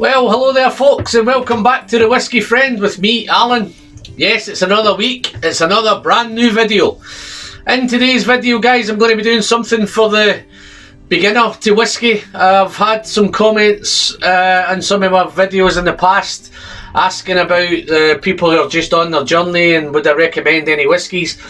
Well, hello there folks, and welcome back to the Whiskey Friend with me, Alan. Yes, it's another week, it's another brand new video. In today's video, guys, I'm going to be doing something for the beginner to whiskey. I've had some comments on some of my videos in the past asking about the people who are just on their journey and would I recommend any whiskies.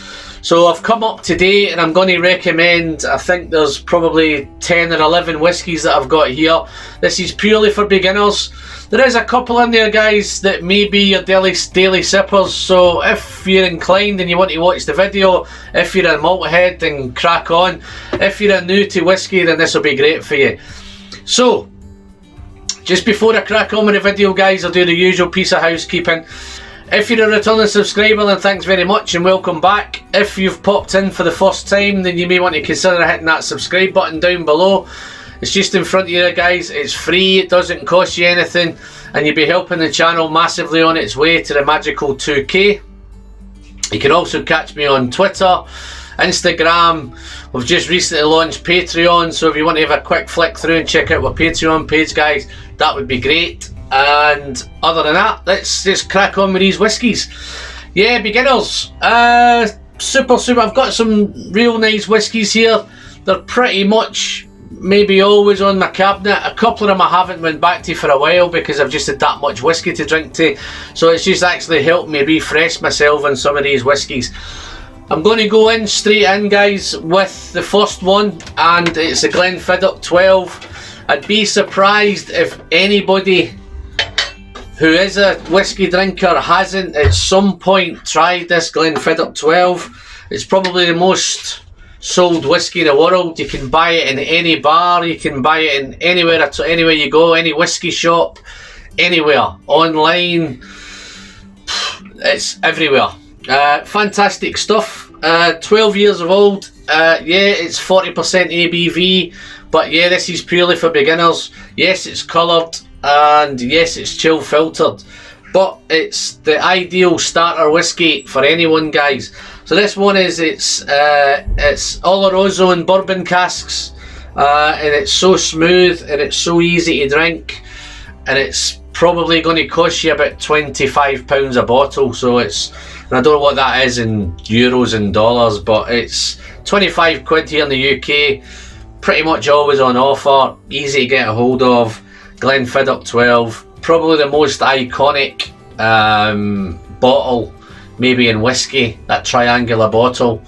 So I've come up today and I'm going to recommend, I think there's probably 10 or 11 whiskies that I've got here. This is purely for beginners. There is a couple in there, guys, that may be your daily sippers, so if you're inclined and you want to watch the video, if you're a malthead, then crack on. If you're new to whiskey, then this will be great for you. So, just before I crack on with the video, guys, I'll do the usual piece of housekeeping. If you're a returning subscriber, then thanks very much and welcome back. If you've popped in for the first time, then you may want to consider hitting that subscribe button down below. It's just in front of you, guys. It's free, it doesn't cost you anything, and you'll be helping the channel massively on its way to the magical 2K. You can also catch me on Twitter, Instagram. We've just recently launched Patreon, so if you want to have a quick flick through and check out our Patreon page, guys, that would be great. And other than that, let's just crack on with these whiskies. Yeah, beginners, super, I've got some real nice whiskies here. They're pretty much maybe always on my cabinet. A couple of them I haven't went back to for a while because I've just had that much whiskey to drink to, so it's just actually helped me refresh myself on some of these whiskies. I'm going to go in straight in, guys, with the first one, and it's a Glenfiddich 12. I'd be surprised if anybody who is a whiskey drinker hasn't at some point tried this Glenfiddich 12. It's probably the most sold whiskey in the world. You can buy it in any bar, you can buy it in anywhere you go, any whiskey shop, anywhere, online, it's everywhere. Fantastic stuff. 12 years of old. Yeah, it's 40% ABV, but yeah, this is purely for beginners. Yes, it's coloured, and yes, it's chill filtered, but it's the ideal starter whiskey for anyone, guys. So this one is, it's Oloroso in bourbon casks, and it's so smooth and it's so easy to drink, and it's probably going to cost you about £25 a bottle. So it's, and I don't know what that is in euros and dollars, but it's 25 quid here in the UK, pretty much always on offer, easy to get a hold of. Glenfiddich 12, probably the most iconic bottle maybe in whiskey, that triangular bottle.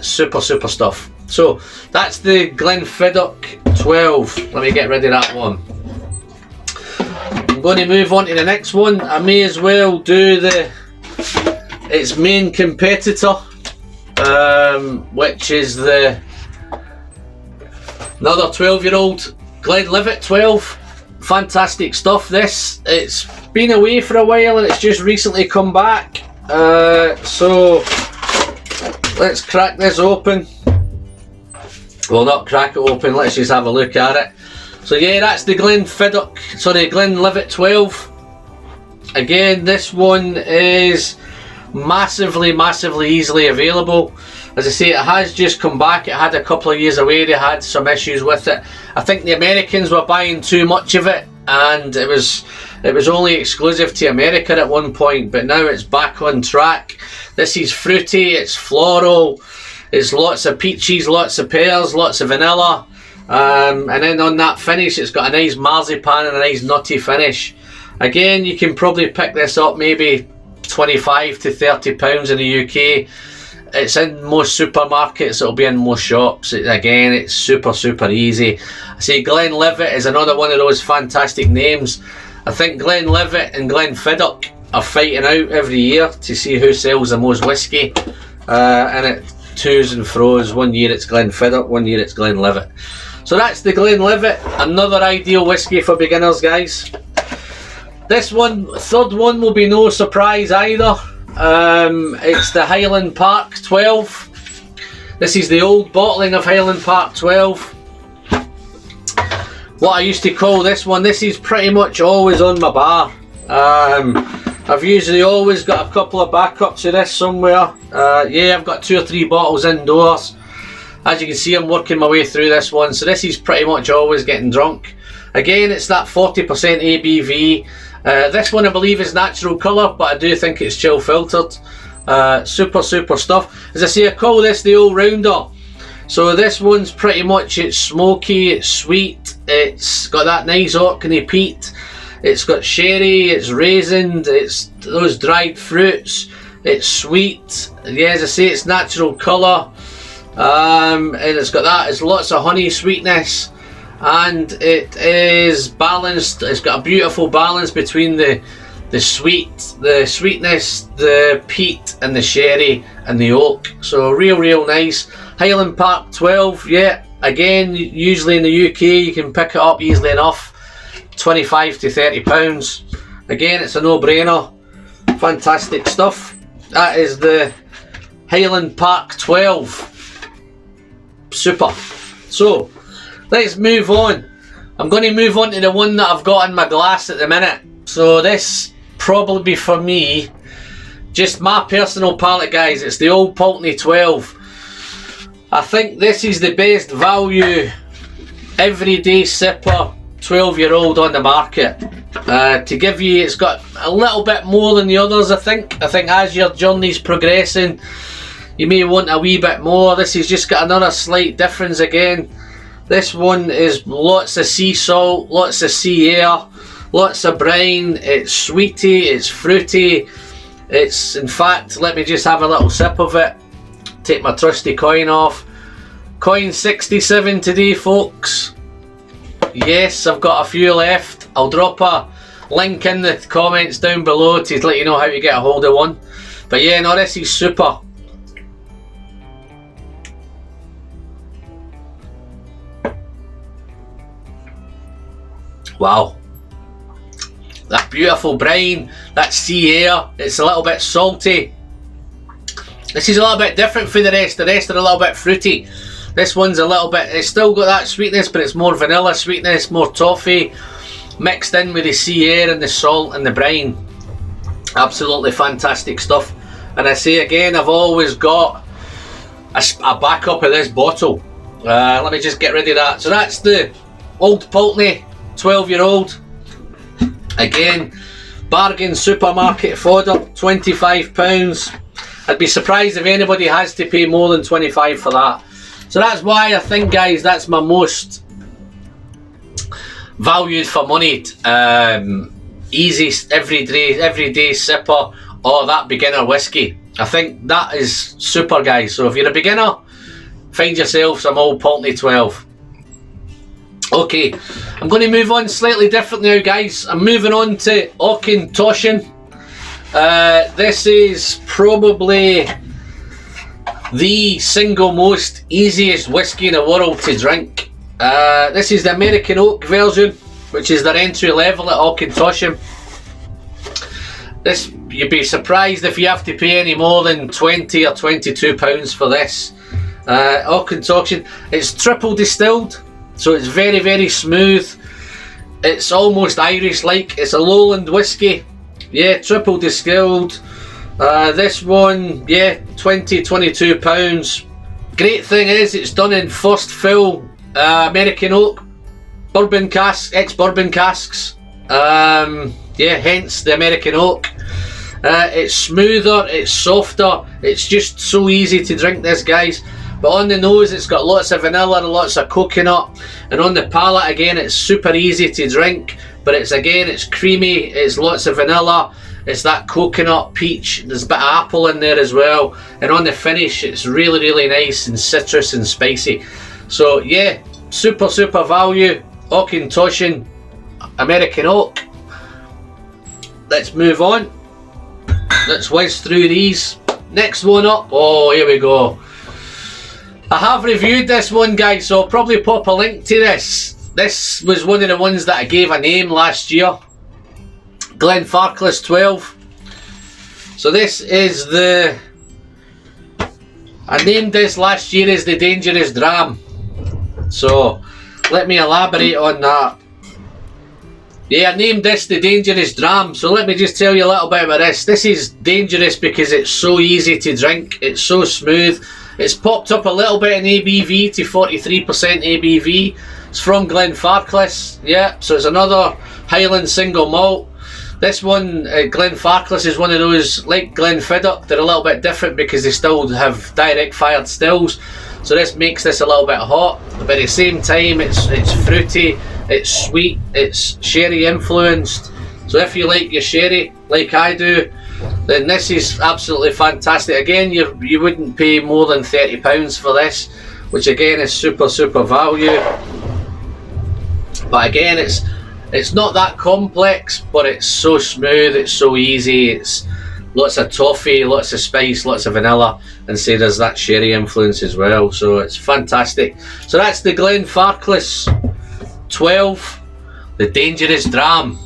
Super stuff. So that's the Glenfiddich 12. Let me get rid of that one. I'm going to move on to the next one. I may as well do its main competitor, which is another 12-year-old Glenlivet 12. Fantastic stuff. This, it's been away for a while and it's just recently come back. So let's crack this open. Well, not crack it open, let's just have a look at it. So yeah, that's the Glenlivet 12. Again, this one is massively easily available. As I say, it has just come back. It had a couple of years away, they had some issues with it. I think the Americans were buying too much of it, and it was only exclusive to America at one point, but now it's back on track. This is fruity, it's floral, it's lots of peaches, lots of pears, lots of vanilla, and then on that finish it's got a nice marzipan and a nice nutty finish. Again, you can probably pick this up maybe £25 to £30 in the UK. It's in most supermarkets, it'll be in most shops. Again, it's super easy. I say Glenlivet is another one of those fantastic names. I think Glenlivet and Glenfiddich are fighting out every year to see who sells the most whiskey, and it twos and fro's. One year it's Glenfiddich, one year it's Glenlivet. So that's the Glenlivet, another ideal whiskey for beginners, guys. This one, third one, will be no surprise either. It's the Highland Park 12. This is the old bottling of Highland Park 12. What I used to call this one, this is pretty much always on my bar. I've usually always got a couple of backups of this somewhere. Yeah, I've got 2 or 3 bottles indoors. As you can see, I'm working my way through this one, so this is pretty much always getting drunk. Again, it's that 40% ABV. This one I believe is natural colour, but I do think it's chill filtered. Super stuff. As I say, I call this the all-rounder. So this one's pretty much, it's smoky, it's sweet, it's got that nice Orkney peat, it's got sherry, it's raisined, it's those dried fruits, it's sweet. Yeah, as I say, it's natural colour, and it's got that, it's lots of honey sweetness, and it is balanced. It's got a beautiful balance between the sweetness, the peat, and the sherry and the oak. So real nice. Highland Park 12, yeah, again, usually in the UK you can pick it up easily enough, 25 to 30 pounds. Again, it's a no-brainer. Fantastic stuff. That is the Highland Park 12. Super. So let's move on. I'm going to move on to the one that I've got in my glass at the minute. So this probably for me, just my personal palate, guys, it's the old Pulteney 12. I think this is the best value everyday sipper 12-year-old on the market. To give you, it's got a little bit more than the others. I think as your journey's progressing, you may want a wee bit more. This has just got another slight difference again. This one is lots of sea salt, lots of sea air, lots of brine. It's sweety, it's fruity. It's, in fact, let me just have a little sip of it. Take my trusty coin off. Coin 67 today, folks. Yes, I've got a few left. I'll drop a link in the comments down below to let you know how to get a hold of one. But yeah, no, this is super. Wow. That beautiful brine, that sea air, it's a little bit salty. This is a little bit different from the rest. The rest are a little bit fruity. This one's a little bit, it's still got that sweetness, but it's more vanilla sweetness, more toffee, mixed in with the sea air and the salt and the brine. Absolutely fantastic stuff. And I say again, I've always got a backup of this bottle. Let me just get rid of that. So that's the old Pulteney 12-year-old. Again, bargain supermarket fodder, £25. I'd be surprised if anybody has to pay more than 25 for that. So that's why I think, guys, that's my most valued for money. Easy everyday sipper, or that beginner whiskey. I think that is super, guys. So if you're a beginner, find yourself some old Pulteney 12. Okay, I'm going to move on slightly different now, guys. I'm moving on to Auchentoshan. This is probably the single most easiest whiskey in the world to drink. This is the American Oak version, which is their entry level at Auchentoshan. This, you'd be surprised if you have to pay any more than 20 or 22 pounds for this. Auchentoshan, it's triple distilled, so it's very smooth. It's almost Irish-like. It's a lowland whiskey. Yeah, triple distilled. This one, yeah, 22 pounds. Great thing is, it's done in first fill American Oak bourbon casks, ex-bourbon casks. Yeah, hence the American Oak. It's smoother, it's softer, it's just so easy to drink this, guys. But on the nose, it's got lots of vanilla and lots of coconut, and on the palate, again, it's super easy to drink. But it's creamy, it's lots of vanilla, it's that coconut, peach, there's a bit of apple in there as well. And on the finish, it's really nice and citrus and spicy. So yeah, super value, Auchentoshan American Oak. Let's move on. Let's whiz through these. Next one up, oh, here we go. I have reviewed this one, guys, so I'll probably pop a link to this. This was one of the ones that I gave a name last year. Glenfarclas 12. So this is the... I named this last year as the Dangerous Dram. So let me elaborate on that. Yeah, I named this the Dangerous Dram. So let me just tell you a little bit about this. This is dangerous because it's so easy to drink. It's so smooth. It's popped up a little bit in ABV to 43% ABV. It's from Glenfarclas, yeah, so it's another Highland single malt. This one, Glenfarclas, is one of those, like Glenfiddich, they're a little bit different because they still have direct fired stills. So this makes this a little bit hot, but at the same time it's fruity, it's sweet, it's sherry influenced. So if you like your sherry, like I do, then this is absolutely fantastic. Again, you wouldn't pay more than £30 for this, which again is super value. But again, it's not that complex, but it's so smooth, it's so easy, it's lots of toffee, lots of spice, lots of vanilla, and say there's that sherry influence as well, so it's fantastic. So that's the Glenfarclas 12, the Dangerous Dram.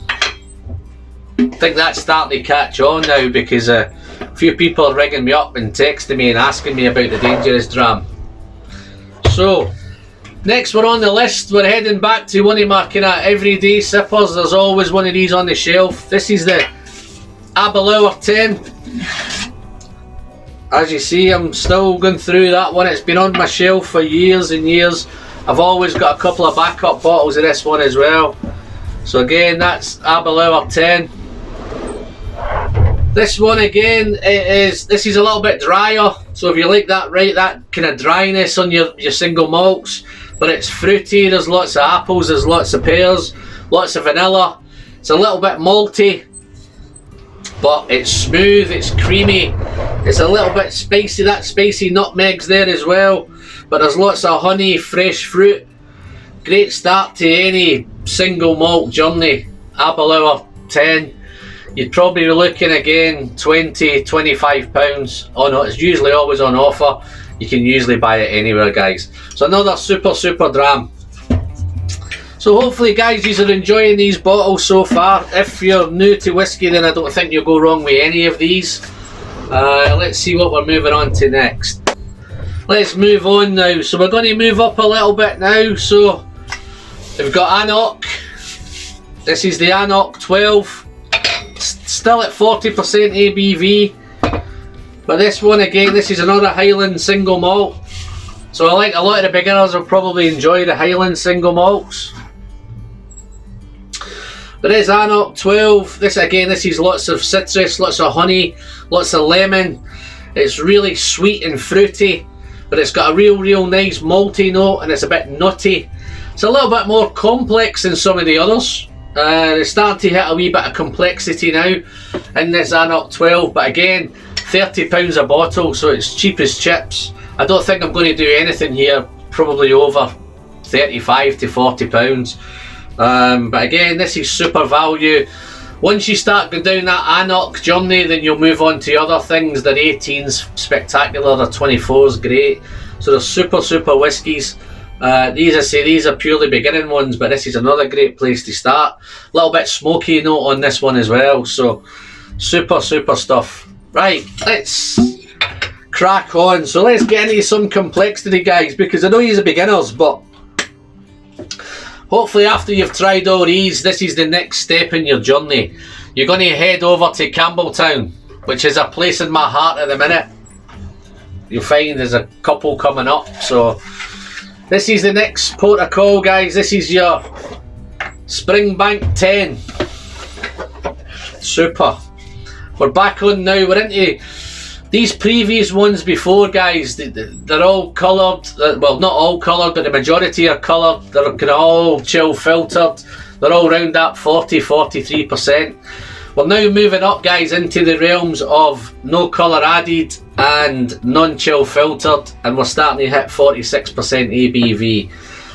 I think that's starting to catch on now because a few people are ringing me up and texting me and asking me about the Dangerous Dram. So next we're on the list, we're heading back to one of my kind of everyday sippers. There's always one of these on the shelf. This is the Balblair 10. As you see, I'm still going through that one. It's been on my shelf for years and years. I've always got a couple of backup bottles of this one as well. So again, that's Balblair 10. This one again, this is a little bit drier. So if you like that, right, that kind of dryness on your single malts, but it's fruity. There's lots of apples, there's lots of pears, lots of vanilla. It's a little bit malty, but it's smooth, it's creamy, it's a little bit spicy, that spicy nutmeg's there as well, but there's lots of honey, fresh fruit. Great start to any single malt journey. Balblair 10, you'd probably be looking again £20–25. Oh no, it's usually always on offer. You can usually buy it anywhere, guys. So another super dram. So hopefully, guys, you are enjoying these bottles so far. If you're new to whiskey, then I don't think you'll go wrong with any of these. Let's see what we're moving on to next. Let's move on now. So we're going to move up a little bit now. So we've got AnCnoc. This is the AnCnoc 12. Still at 40% ABV. But this one again, this is another Highland single malt. So I like a lot of the beginners will probably enjoy the Highland single malts. But it's AnCnoc 12. This again, this is lots of citrus, lots of honey, lots of lemon. It's really sweet and fruity, but it's got a real nice malty note, and it's a bit nutty. It's a little bit more complex than some of the others. It's starting to hit a wee bit of complexity now in this AnCnoc 12, but again, £30 a bottle, so it's cheap as chips. I don't think I'm going to do anything here, probably over £35 to £40. But again, this is super value. Once you start going down that AnCnoc journey, then you'll move on to other things. The 18's spectacular, the 24's great. So they're super whiskies. These, I say, these are purely beginning ones, but this is another great place to start. A little bit smoky note on this one as well, so super stuff. Right, let's crack on. So let's get into some complexity, guys, because I know you're beginners, but hopefully after you've tried all these, this is the next step in your journey. You're going to head over to Campbelltown, which is a place in my heart at the minute. You'll find there's a couple coming up, so this is the next port of call, guys. This is your Springbank 10. Super. We're back on now. We're into these previous ones before, guys. They're all coloured. Well, not all coloured, but the majority are coloured. They're kind of all chill filtered. They're all around that 40–43%. We're now moving up, guys, into the realms of no colour added and non-chill filtered, and we're starting to hit 46% ABV.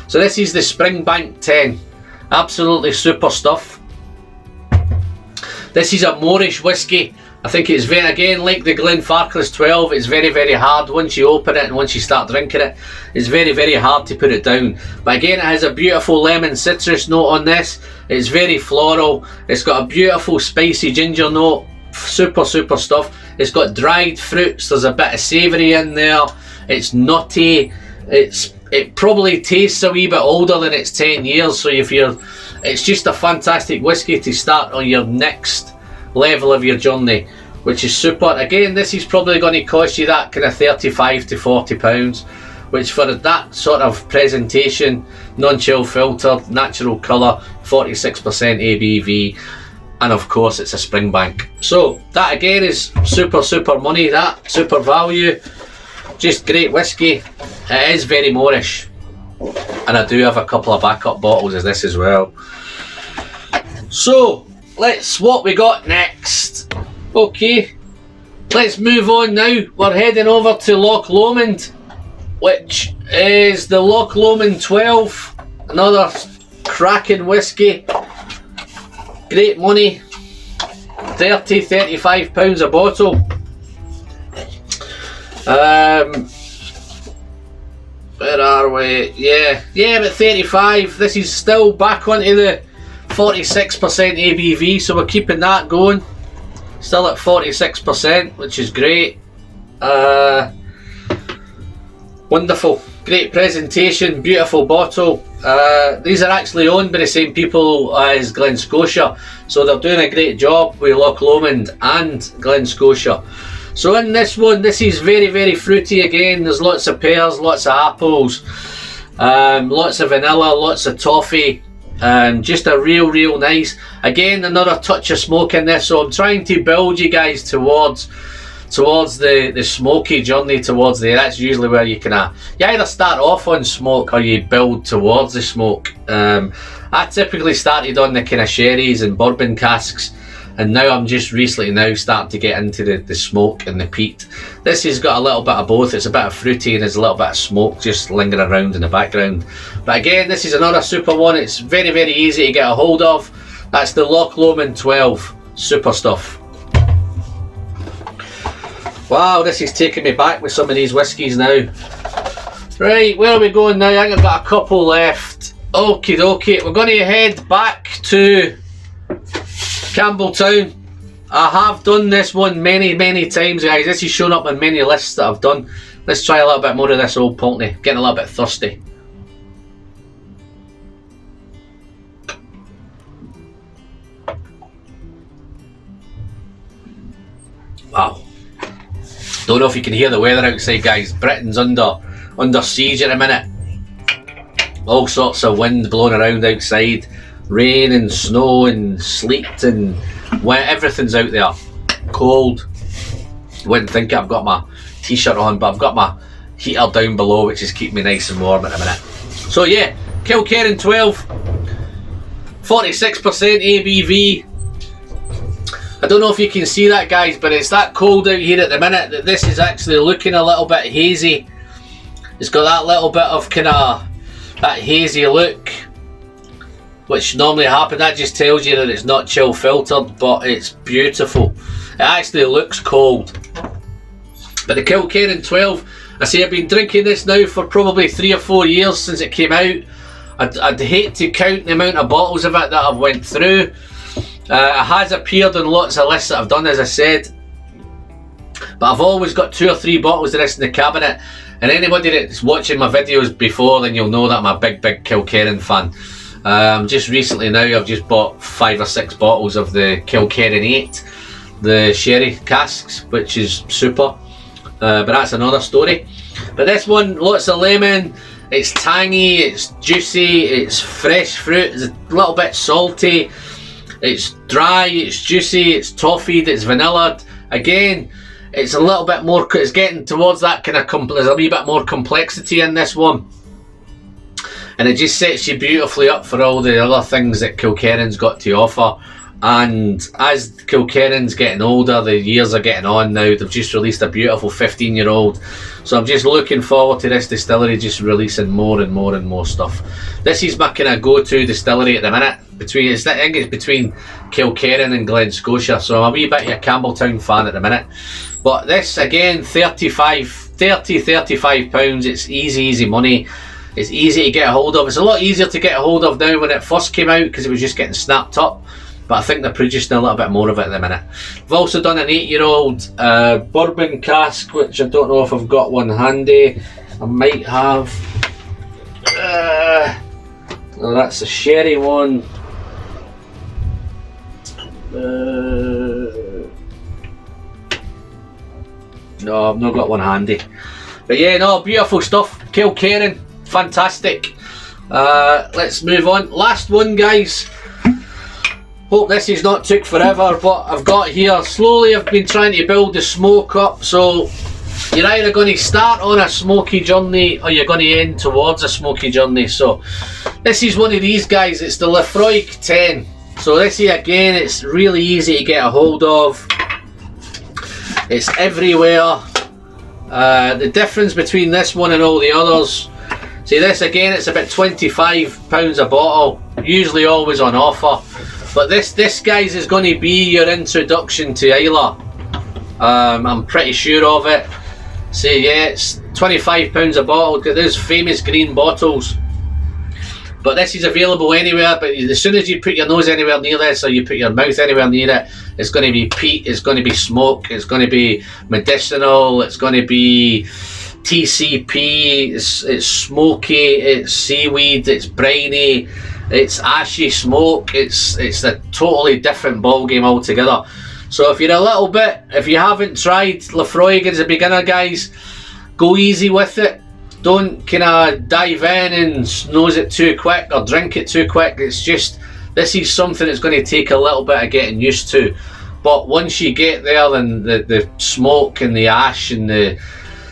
So this is the Springbank 10. Absolutely super stuff. This is a Moorish whiskey. I think it's very, again, like the Glenfarclas 12, it's very hard. Once you open it and once you start drinking it, it's very hard to put it down. But again, it has a beautiful lemon citrus note on this. It's very floral. It's got a beautiful spicy ginger note. Super stuff. It's got dried fruits. There's a bit of savoury in there. It's nutty. It probably tastes a wee bit older than its 10 years. So it's just a fantastic whiskey to start on your next level of your journey, which is super. Again, this is probably going to cost you that kind of £35 to £40. which for that sort of presentation, non-chill filtered, natural colour, 46% ABV, and of course it's a Springbank. So that again is super money, that super value, just great whiskey. It is very Moorish, and I do have a couple of backup bottles of this as well. So what we got next. Okay, let's move on now. We're heading over to Loch Lomond, which is the Loch Lomond 12, another cracking whiskey, great money, £35 a bottle. Where are we? Yeah, about 35. This is still back onto the 46% ABV, so we're keeping that going. Still at 46%, which is great. Wonderful, great presentation, beautiful bottle. These are actually owned by the same people as Glen Scotia, so they're doing a great job with Loch Lomond and Glen Scotia. So in this one, this is very fruity again. There's lots of pears, lots of apples, lots of vanilla, lots of toffee. Just a real nice, again another touch of smoke in this, so I'm trying to build you guys towards the smoky journey towards there. That's usually where you you either start off on smoke or you build towards the smoke. I typically started on the kind of sherries and bourbon casks, and now I'm just recently now starting to get into the smoke and the peat. This has got a little bit of both. It's a bit of fruity and there's a little bit of smoke just lingering around in the background. But again, this is another super one. It's very easy to get a hold of. That's the Loch Lomond 12, super stuff. Wow, this is taking me back with some of these whiskies now. Right, where are we going now? I think I've got a couple left. Okie dokie, we're going to head back to Campbelltown. I have done this one many times, guys. This has shown up on many lists that I've done. Let's try a little bit more of this old Pulteney. Getting a little bit thirsty. Wow. Don't know if you can hear the weather outside, guys. Britain's under siege at a minute. All sorts of wind blowing around outside. Rain and snow and sleet and everything's out there. Cold. Wouldn't think I've got my t-shirt on, but I've got my heater down below, which is keeping me nice and warm at the minute. So yeah, Kilkerran 12, 46% ABV. I don't know if you can see that, guys, but it's that cold out here at the minute that this is actually looking a little bit hazy. It's got that little bit of kind of that hazy look, which normally happens. That just tells you that it's not chill filtered, but it's beautiful. It actually looks cold. But the Kilkerran 12, I say I've been drinking this now for probably 3 or 4 years since it came out. I'd hate to count the amount of bottles of it that I've went through. It has appeared on lots of lists that I've done, as I said, but I've always got 2 or 3 bottles of this in the cabinet, and anybody that's watching my videos before, then you'll know that I'm a big Kilkerran fan. Just recently now I've just bought 5 or 6 bottles of the Kilkerran 8, the sherry casks, which is super, but that's another story. But this one, lots of lemon, it's tangy, it's juicy, it's fresh fruit, it's a little bit salty, it's dry, it's juicy, it's toffeed, it's vanilla. Again, it's a little bit more, it's getting towards that kind of, there's a wee bit more complexity in this one. And it just sets you beautifully up for all the other things that Kilkerran's got to offer. And as Kilkerran's getting older, the years are getting on now, they've just released a beautiful 15-year-old. So I'm just looking forward to this distillery just releasing more and more stuff. This is my kind of go-to distillery at the minute. I think it's between Kilkerran and Glen Scotia, so I'm a wee bit of a Campbelltown fan at the minute. But this, again, £35, it's easy money. It's easy to get a hold of. It's a lot easier to get a hold of now when it first came out because it was just getting snapped up. But I think they're producing a little bit more of it at the minute. I've also done an 8-year-old bourbon cask, which I don't know if I've got one handy. I might have. Oh, that's a sherry one. No, I've not got one handy. But yeah, no, beautiful stuff. Kilkerran, fantastic. Let's move on. Last one, guys. Hope this is not took forever, but I've got here, slowly I've been trying to build the smoke up, so you're either going to start on a smoky journey or you're going to end towards a smoky journey. So this is one of these guys, it's the Laphroaig 10. So this here again, it's really easy to get a hold of. It's everywhere. The difference between this one and all the others, see this again, it's about £25 a bottle, usually always on offer. But this guys is going to be your introduction to Islay. I'm pretty sure of it. So yeah, it's £25 a bottle. Got those famous green bottles. But this is available anywhere. But as soon as you put your nose anywhere near this, or you put your mouth anywhere near it, it's going to be peat. It's going to be smoke. It's going to be medicinal. It's going to be TCP. It's smoky. It's seaweed. It's briny. It's ashy smoke. It's a totally different ball game altogether. So if you haven't tried Laphroaig as a beginner, guys, go easy with it. Don't kind of dive in and nose it too quick or drink it too quick. It's just, this is something that's going to take a little bit of getting used to. But once you get there, then the smoke and the ash and the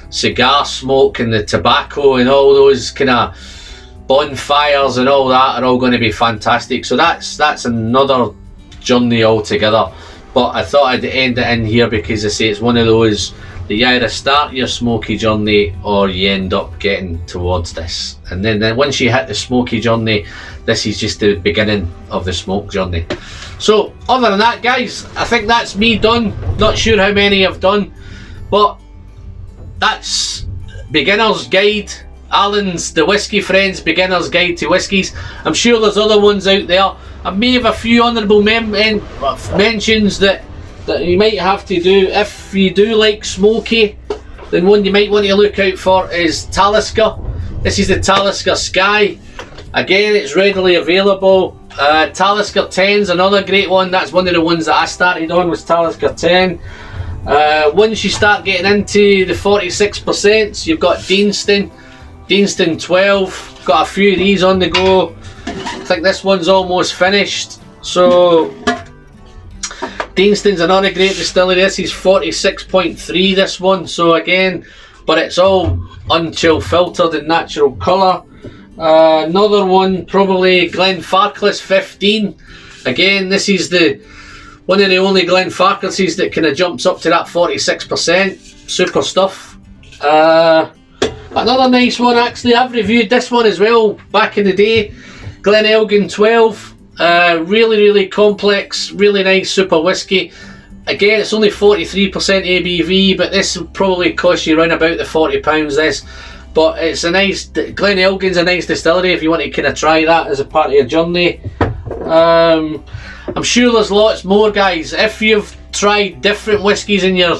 cigar smoke and the tobacco and all those kind of bonfires and all that are all going to be fantastic. So that's another journey altogether. But I thought I'd end it in here because I say it's one of those that you either start your smoky journey or you end up getting towards this. And then once you hit the smoky journey, this is just the beginning of the smoke journey. So other than that, guys, I think that's me done. Not sure how many I've done, but that's beginner's guide. Alan's The Whisky Friends Beginner's Guide to Whiskies. I'm sure there's other ones out there. I may have a few honourable mentions that you might have to do. If you do like smoky, then one you might want to look out for is Talisker. This is the Talisker Sky. Again, it's readily available. Talisker 10's another great one. That's one of the ones that I started on, was Talisker 10. Once you start getting into the 46%, you've got Deanston 12, got a few of these on the go. I think this one's almost finished. So Deanston's another great distillery. This is 46.3, this one. So again, but it's all unchill filtered in natural colour. Another one, probably Glenfarclas 15. Again, this is one of the only Glenfarclases that kind of jumps up to that 46%. Super stuff. Another nice one, actually, I've reviewed this one as well back in the day. Glenelgin 12, really complex, really nice super whiskey. Again, it's only 43% ABV, but this will probably cost you around about the £40 this. But it's a nice, Glenelgin's a nice distillery if you want to kind of try that as a part of your journey. I'm sure there's lots more, guys. If you've tried different whiskies in your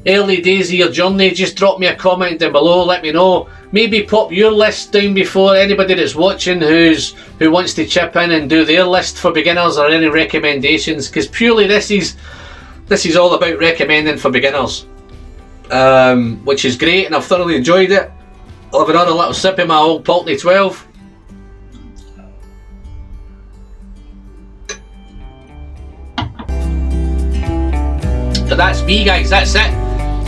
early days of your journey, just drop me a comment down below, let me know. Maybe pop your list down before anybody that's watching who wants to chip in and do their list for beginners, or any recommendations, because purely this is all about recommending for beginners, which is great, and I've thoroughly enjoyed it. I'll have another little sip of my old Pulteney 12. So that's me, guys, that's it.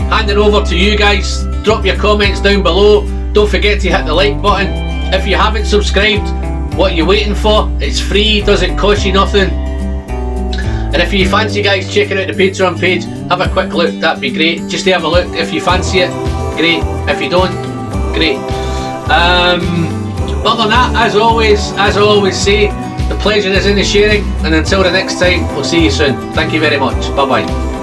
Hand it over to you guys. Drop your comments down below. Don't forget to hit the like button. If you haven't subscribed, what are you waiting for? It's free, doesn't cost you nothing. And if you fancy, guys, checking out the Patreon page, have a quick look, that'd be great. Just to have a look. If you fancy it, great. If you don't, great. Other than that, as I always say, the pleasure is in the sharing, and until the next time, we'll see you soon. Thank you very much. Bye bye.